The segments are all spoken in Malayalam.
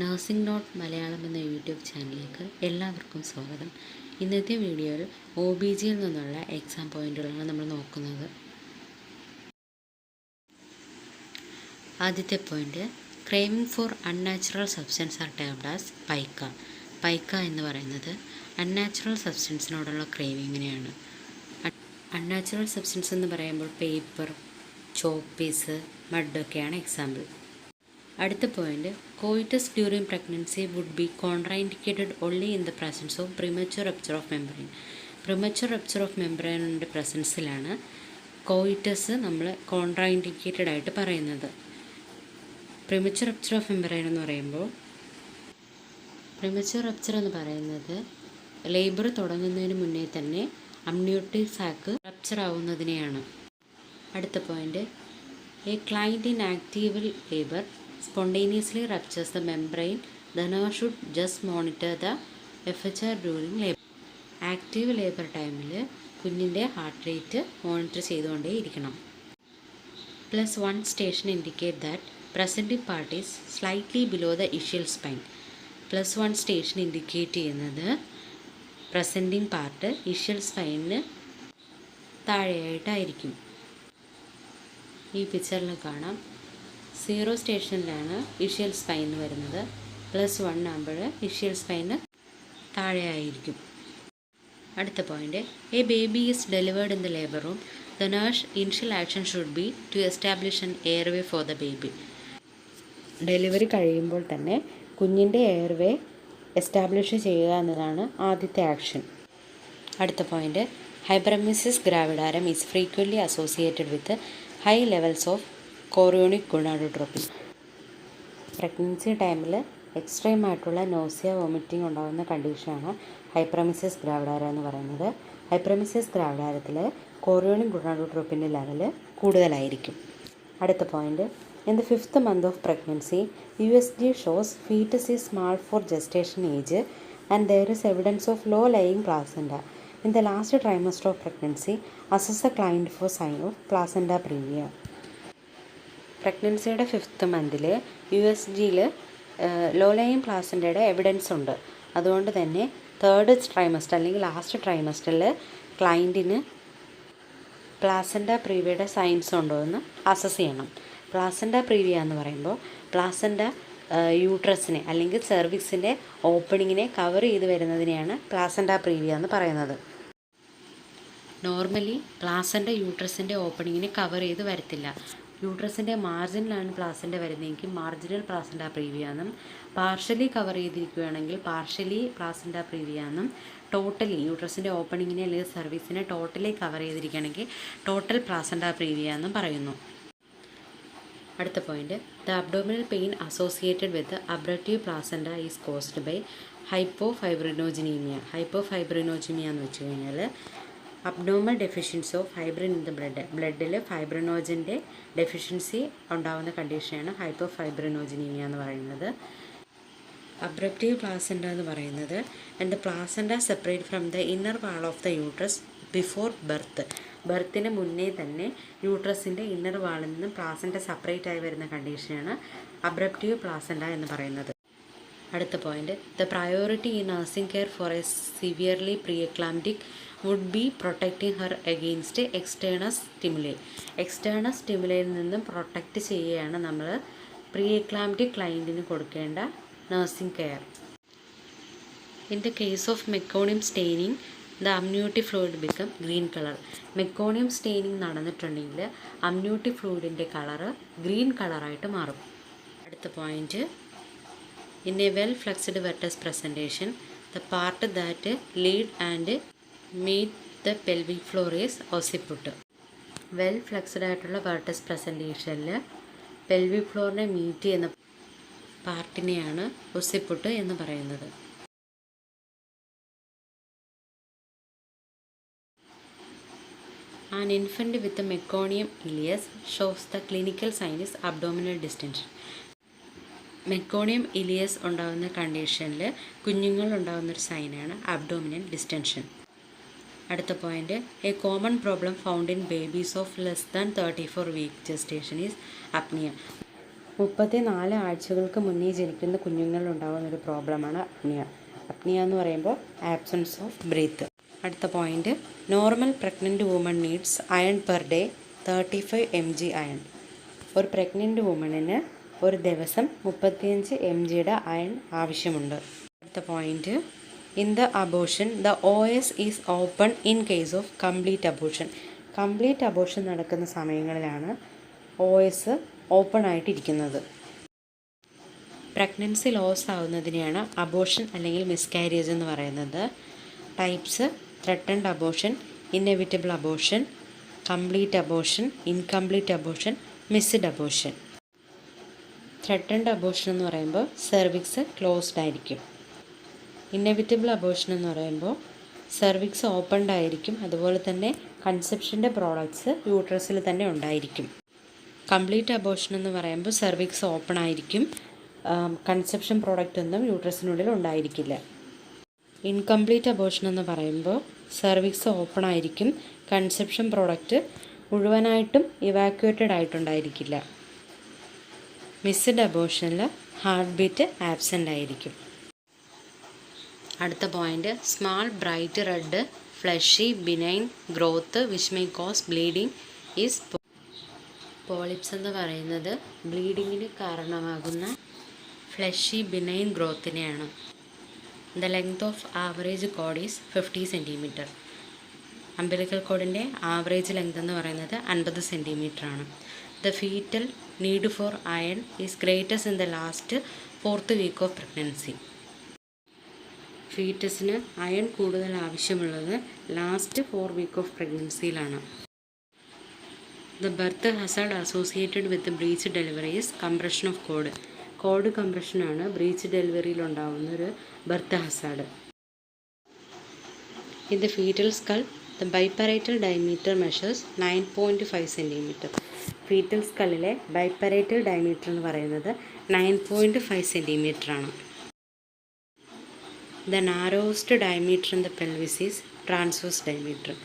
നഴ്സിംഗ് നോട്ട് മലയാളം എന്ന യൂട്യൂബ് ചാനലിലേക്ക് എല്ലാവർക്കും സ്വാഗതം. ഇന്നത്തെ വീഡിയോയിൽ OBGയിൽ നിന്നുള്ള എക്സാം പോയിന്റുകളാണ് നമ്മൾ നോക്കുന്നത്. ആദ്യത്തെ point, craving for unnatural substance are termed as pica. Pica എന്ന് പറയുന്നത് അൺനാച്ചുറൽ സബ്സ്റ്റൻസിനോടുള്ള ക്രേവിങ്ങിനെയാണ്. അൺനാച്ചുറൽ സബ്സ്റ്റൻസ് എന്ന് പറയുമ്പോൾ പേപ്പർ, ചോക്ക് പീസ്, മഡൊക്കെയാണ് എക്സാമ്പിൾ. അടുത്ത point, coitus during pregnancy would be contraindicated only in the presence of premature rupture of membrane. Premature rupture of മെംബ്രെയിനിൻ്റെ പ്രസൻസിലാണ് കോയിറ്റസ് നമ്മൾ കോൺട്രാഇൻഡിക്കേറ്റഡ് ആയിട്ട് പറയുന്നത്. പ്രിമച്വർ റപ്ചർ ഓഫ് മെംബ്രെയിൻ എന്ന് പറയുമ്പോൾ പ്രിമച്വർ റപ്ചർ എന്ന് പറയുന്നത് ലേബർ തുടങ്ങുന്നതിന് മുന്നേ തന്നെ അമ്നിയോട്ടിക് സാക്ക് റപ്ചർ ആവുന്നതിനെയാണ്. അടുത്ത point, a client in active labour spontaneously ruptures the membrane. The nurse should just monitor the FHR during labor. Active labour ടൈമിൽ കുഞ്ഞിൻ്റെ ഹാർട്ട് റേറ്റ് മോണിറ്റർ ചെയ്തുകൊണ്ടേയിരിക്കണം. +1 station indicate that presenting part is slightly below the ischial spine. +1 station indicate ചെയ്യുന്നത് പ്രസൻറ്റിംഗ് പാർട്ട് ഇഷ്യൽ സ്പൈനിന് താഴെയായിട്ടായിരിക്കും. ഈ പിക്ചറിൽ കാണാം, 0 സ്റ്റേഷനിലാണ് ഇഷ്യൽ സ്പൈൻ വരുന്നത്. +1 ആകുമ്പോൾ ഇഷ്യൽ സ്പൈന് താഴെയായിരിക്കും. അടുത്ത point, a baby is delivered in the labour room. The nurse initial action should be to establish an airway for the baby. Delivery കഴിയുമ്പോൾ തന്നെ കുഞ്ഞിൻ്റെ എയർവേ എസ്റ്റാബ്ലിഷ് ചെയ്യുക എന്നതാണ് ആദ്യത്തെ ആക്ഷൻ. അടുത്ത point, hyperemesis gravidarum is frequently associated with high levels of chorionic gonadotropin. Pregnancy ടൈമിൽ എക്സ്ട്രീം ആയിട്ടുള്ള നോസിയ, വോമിറ്റിംഗ് ഉണ്ടാകുന്ന കണ്ടീഷനാണ് ഹൈപ്പറെമിസിസ് ഗ്രാവിഡാര എന്ന് പറയുന്നത്. ഹൈപ്പറെമിസിസ് ഗ്രാവിഡാരത്തിൽ കോറിയോണിക് ഗുണാഡോട്രോപ്പിൻ്റെ ലെവൽ കൂടുതലായിരിക്കും. അടുത്ത point, in the 5th month of pregnancy USG shows foetus is small for gestation age and there is evidence of low lying placenta. In the last trimester of pregnancy assess a client for sign of placenta previa. പ്രഗ്നൻസിയുടെ 5th month USGയിൽ ലോ ലയിങ് പ്ലാസൻഡയുടെ എവിഡൻസ് ഉണ്ട്. അതുകൊണ്ട് തന്നെ 3rd ട്രൈമസ്റ്റർ അല്ലെങ്കിൽ ലാസ്റ്റ് ട്രൈമസ്റ്ററിൽ ക്ലൈൻറ്റിന് പ്ലാസൻഡ പ്രീവിയയുടെ സൈൻസ് ഉണ്ടോ എന്ന് അസസ് ചെയ്യണം. പ്ലാസൻഡ പ്രീവിയ എന്ന് പറയുമ്പോൾ പ്ലാസൻഡ യൂട്രസിനെ അല്ലെങ്കിൽ സെർവിക്സിൻ്റെ ഓപ്പണിങ്ങിനെ കവർ ചെയ്ത് വരുന്നതിനെയാണ് പ്ലാസൻഡ പ്രീവിയ എന്ന് പറയുന്നത്. നോർമലി പ്ലാസൻഡ യൂട്രസിൻ്റെ ഓപ്പണിങ്ങിനെ കവർ ചെയ്ത് വരത്തില്ല. യൂട്രസിൻ്റെ മാർജിനിലാണ് പ്ലാസൻഡ വരുന്നതെങ്കിൽ മാർജിനൽ പ്ലാസൻഡ പ്രീവിയ എന്നും, പാർഷ്യലി കവർ ചെയ്തിരിക്കുകയാണെങ്കിൽ പാർഷ്യലി പ്ലാസൻഡ പ്രീവിയ എന്നും, ടോട്ടലി യൂട്രസിൻ്റെ ഓപ്പണിങ്ങിനെ അല്ലെങ്കിൽ സർവീസിനെ ടോട്ടലി കവർ ചെയ്തിരിക്കുകയാണെങ്കിൽ ടോട്ടൽ പ്ലാസൻഡ പ്രീവിയ എന്നും പറയുന്നു. അടുത്ത point, the abdominal pain associated with abruptio placenta is caused by hypofibrinogenemia. Hypofibrinogenemia എന്ന് വെച്ച് കഴിഞ്ഞാൽ abnormal deficiency of fibrin in the ബ്ലഡിൽ ഫൈബ്രിനോജൻ്റെ ഡെഫിഷ്യൻസി ഉണ്ടാകുന്ന കണ്ടീഷനാണ് ഹൈപ്പോഫൈബ്രിനോജനീമിയ എന്ന് പറയുന്നത്. അബ്രപ്റ്റീവ് പ്ലാസൻഡ എന്ന് പറയുന്നത് and the placenta separate from the inner wall of the uterus before birth. ബർത്തിന് മുന്നേ തന്നെ യൂട്രസിൻ്റെ ഇന്നർ വാളിൽ നിന്നും പ്ലാസൻഡ സെപ്പറേറ്റ് ആയി വരുന്ന കണ്ടീഷനാണ് അബ്രപ്റ്റീവ് പ്ലാസൻഡ എന്ന് പറയുന്നത്. അടുത്ത point, the priority in nursing care for a severely pre eclamptic would be protecting her against external stimuli. External സ്റ്റിമുലയിൽ നിന്നും പ്രൊട്ടക്റ്റ് ചെയ്യുകയാണ് നമ്മൾ പ്രീ എക്ലാംറ്റിക് ക്ലൈൻറ്റിന് കൊടുക്കേണ്ട nursing care. In the case of meconium staining the amniotic fluid become green colour. Meconium staining നടന്നിട്ടുണ്ടെങ്കിൽ അമ്നിയോട്ടിക് ഫ്ലൂയിഡിൻ്റെ കളറ് ഗ്രീൻ കളറായിട്ട് മാറും. അടുത്ത point, in a well flexed vertex presentation the part that lead and meet the pelvic floor is occiput. Well flexed ആയിട്ടുള്ള വെർട്ടസ് പ്രസൻറ്റേഷനിൽ പെൽവിക് ഫ്ലോറിനെ മീറ്റ് ചെയ്യുന്ന പാർട്ടിനെയാണ് ഒസിപ്പുട്ട് എന്ന് പറയുന്നത്. An infant with meconium ileus shows the clinical sign is abdominal distension. Meconium ileus ഉണ്ടാകുന്ന കണ്ടീഷനിൽ കുഞ്ഞുങ്ങൾ ഉണ്ടാകുന്നൊരു സൈനാണ് അബ്ഡോമിനൽ ഡിസ്റ്റൻഷൻ. അടുത്ത point, a common problem found in babies of less than 34 week gestation is apnoea. 34 ആഴ്ചകൾക്ക് മുന്നേ ജനിക്കുന്ന കുഞ്ഞുങ്ങളിലുണ്ടാകുന്ന ഒരു പ്രോബ്ലമാണ് അപ്നിയ. അപ്നിയ എന്ന് പറയുമ്പോൾ ആബ്സൻസ് ഓഫ് ബ്രീത്ത്. അടുത്ത point, normal pregnant woman needs iron per day 35 mg iron. ഒരു പ്രഗ്നൻറ്റ് വുമണിന് ഒരു ദിവസം 35 mgയുടെ അയൺ ആവശ്യമുണ്ട്. അടുത്ത point, in the abortion the OS is open in case of complete abortion. Complete abortion നടക്കുന്ന സമയങ്ങളിലാണ് OS ഓപ്പൺ ആയിട്ടിരിക്കുന്നത്. പ്രഗ്നൻസി ലോസ് ആവുന്നതിനെയാണ് അബോഷൻ അല്ലെങ്കിൽ മിസ്കാരേജ് എന്ന് പറയുന്നത്. Types: threatened abortion, inevitable abortion, complete abortion, incomplete abortion, missed abortion. Threatened abortion എന്ന് പറയുമ്പോൾ സെർവിക്സ് ക്ലോസ്ഡ് ആയിരിക്കും. ഇന്നെവിറ്റബിൾ അബോഷൻ എന്ന് പറയുമ്പോൾ സെർവിക്സ് ഓപ്പൺഡ് ആയിരിക്കും, അതുപോലെ തന്നെ കൺസെപ്ഷൻ്റെ പ്രോഡക്ട്സ് യൂട്രസിൽ തന്നെ ഉണ്ടായിരിക്കും. കംപ്ലീറ്റ് അബോഷൻ എന്ന് പറയുമ്പോൾ സെർവിക്സ് ഓപ്പൺ ആയിരിക്കും, കൺസെപ്ഷൻ പ്രോഡക്റ്റ് ഒന്നും യൂട്രസിനുള്ളിൽ ഉണ്ടായിരിക്കില്ല. ഇൻകംപ്ലീറ്റ് അബോഷൻ എന്ന് പറയുമ്പോൾ സെർവിക്സ് ഓപ്പൺ ആയിരിക്കും, കൺസെപ്ഷൻ പ്രോഡക്റ്റ് മുഴുവനായിട്ടും ഇവാക്യുവേറ്റഡ് ആയിട്ടുണ്ടായിരിക്കില്ല. മിസ്ഡ് അബോഷനിൽ ഹാർട്ട് ബീറ്റ് ആബ്സെൻ്റ് ആയിരിക്കും. അടുത്ത പോയിന്റ്, small bright red fleshy benign growth which may cause bleeding is. Polyps എന്ന് പറയുന്നത് ബ്ലീഡിങ്ങിന് കാരണമാകുന്ന ഫ്ലഷി ബിനൈൻ ഗ്രോത്തിനെയാണ്. The length of average cord is 50 cm. Umbilical കോഡിൻ്റെ ആവറേജ് ലെങ്ത് എന്ന് പറയുന്നത് 50 cm ആണ്. The fetal need for iron is greatest in the last 4th week of pregnancy. ഫീറ്റസിന് അയൺ കൂടുതൽ ആവശ്യമുള്ളത് ലാസ്റ്റ് 4 വീക്ക് ഓഫ് പ്രഗ്നൻസിയിലാണ്. The birth hazard associated with breech delivery is compression of cord. Cord കംപ്രഷനാണ് ബ്രീച്ച് ഡെലിവറിയിൽ ഉണ്ടാകുന്ന ഒരു birth hazard. In the foetal skull the biparietal diameter measures 9.5 cm. Foetal സ്കളിലെ ബൈപ്പറേറ്റൽ ഡയമീറ്റർ എന്ന് പറയുന്നത് 9.5 cm ആണ്. The narrowest diameter in the pelvis is transverse diameter.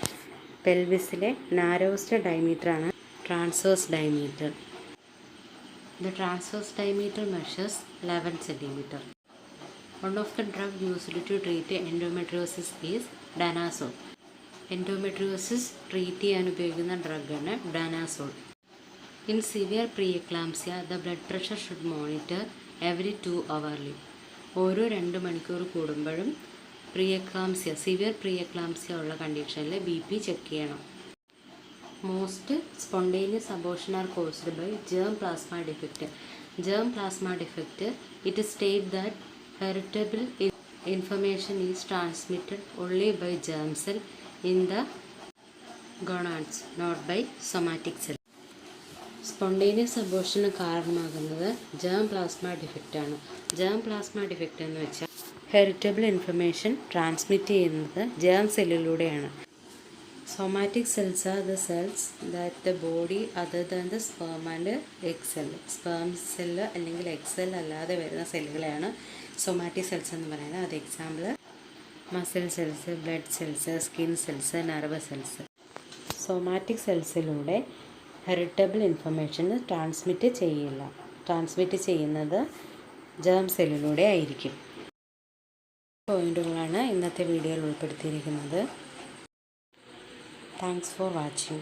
പെൽവിസിലെ നാരോസ്റ്റ് ഡയമീറ്റർ ആണ് transverse diameter. The transverse diameter measures 11 cm. One of the drugs used to treat endometriosis is danazol. Endometriosis treat ചെയ്യാൻ ഉപയോഗിക്കുന്ന ഡ്രഗാണ് ഡാനാസോൾ. In severe preeclampsia, the blood pressure should monitor every 2 hourly. ഓരോ 2 മണിക്കൂർ കൂടുമ്പോഴും പ്രിയക്ലാംസിയ, സിവിയർ പ്രിയക്ലാംസിയ ഉള്ള കണ്ടീഷനിൽ BP ചെക്ക് ചെയ്യണം. Most spontaneous abortion are caused by germ plasma defect. Germ plasma defect, it states that heritable information is transmitted only by germ cell in the gonads, not by somatic cell. Spontaneous അബോർഷന് കാരണമാകുന്നത് ജേം പ്ലാസ്മ ഡിഫക്റ്റ് ആണ്. ജേം പ്ലാസ്മ ഡിഫക്റ്റ് എന്ന് വെച്ചാൽ ഹെറിറ്റബിൾ ഇൻഫർമേഷൻ ട്രാൻസ്മിറ്റ് ചെയ്യുന്നത് ജേം സെല്ലിലൂടെയാണ്. Somatic cells are the cells that the body other than the sperm and egg cell. Sperm cell അല്ലെങ്കിൽ എഗ് സെൽ അല്ലാതെ വരുന്ന സെല്ലുകളെയാണ് സൊമാറ്റിക് സെൽസ് എന്ന് പറയുന്നത്. അത് example muscle cells, blood cells, skin cells, nerve cells. Somatic സെൽസിലൂടെ ഹെറിറ്റബിൾ ഇൻഫർമേഷൻ ട്രാൻസ്മിറ്റ് ചെയ്യുന്നത് ജേം സെല്ലിലൂടെ ആയിരിക്കും. പോയിന്റുകളാണ് ഇന്നത്തെ വീഡിയോയിൽ ഉൾപ്പെടുത്തിയിരിക്കുന്നത്. Thanks for watching.